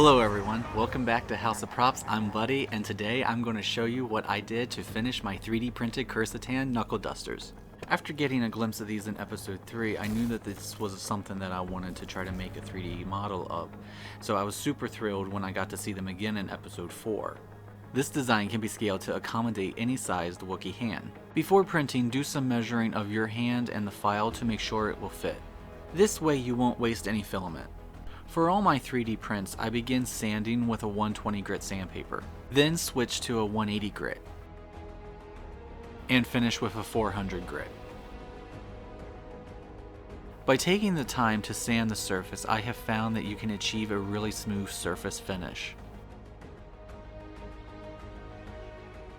Hello everyone, welcome back to House of Props. I'm Buddy, and today I'm going to show you what I did to finish my 3D printed Krrsantan Knuckledusters. After getting a glimpse of these in episode 3, I knew that this was something that I wanted to try to make a 3D model of, so I was super thrilled when I got to see them again in episode 4. This design can be scaled to accommodate any sized Wookiee hand. Before printing, do some measuring of your hand and the file to make sure it will fit. This way you won't waste any filament. For all my 3D prints, I begin sanding with a 120 grit sandpaper, then switch to a 180 grit, and finish with a 400 grit. By taking the time to sand the surface, I have found that you can achieve a really smooth surface finish.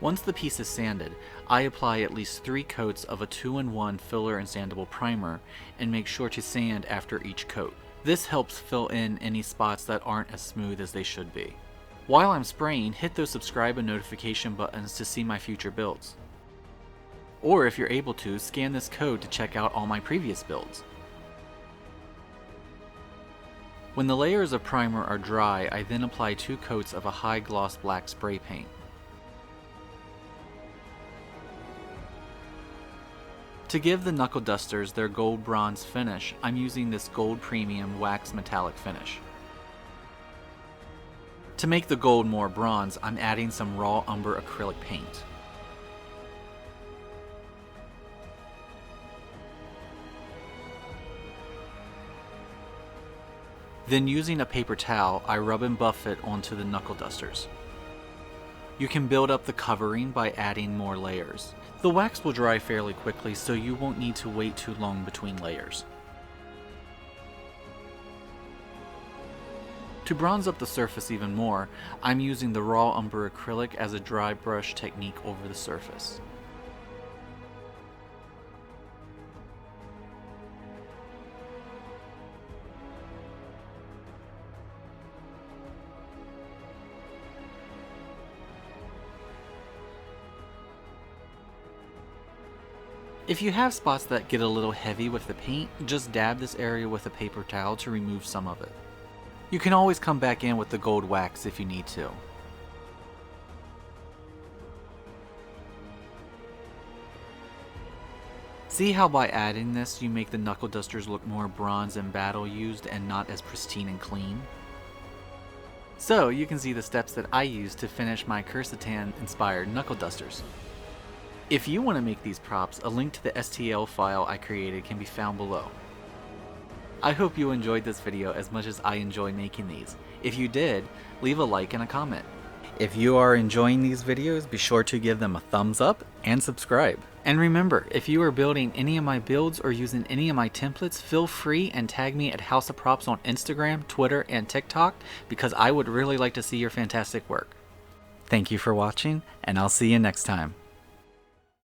Once the piece is sanded, I apply at least 3 coats of a 2-in-1 filler and sandable primer and make sure to sand after each coat. This helps fill in any spots that aren't as smooth as they should be. While I'm spraying, hit those subscribe and notification buttons to see my future builds. Or if you're able to, scan this code to check out all my previous builds. When the layers of primer are dry, I then apply 2 coats of a high gloss black spray paint. To give the Knuckledusters their gold bronze finish, I'm using this gold premium wax metallic finish. To make the gold more bronze, I'm adding some raw umber acrylic paint. Then using a paper towel, I rub and buff it onto the Knuckledusters. You can build up the covering by adding more layers. The wax will dry fairly quickly, so you won't need to wait too long between layers. To bronze up the surface even more, I'm using the raw umber acrylic as a dry brush technique over the surface. If you have spots that get a little heavy with the paint, just dab this area with a paper towel to remove some of it. You can always come back in with the gold wax if you need to. See how by adding this you make the Knuckledusters look more bronze and battle used and not as pristine and clean? So you can see the steps that I used to finish my Krrsantan inspired Knuckledusters. If you want to make these props, a link to the STL file I created can be found below. I hope you enjoyed this video as much as I enjoy making these. If you did, leave a like and a comment. If you are enjoying these videos, be sure to give them a thumbs up and subscribe. And remember, if you are building any of my builds or using any of my templates, feel free and tag me at House of Props on Instagram, Twitter, and TikTok because I would really like to see your fantastic work. Thank you for watching, and I'll see you next time.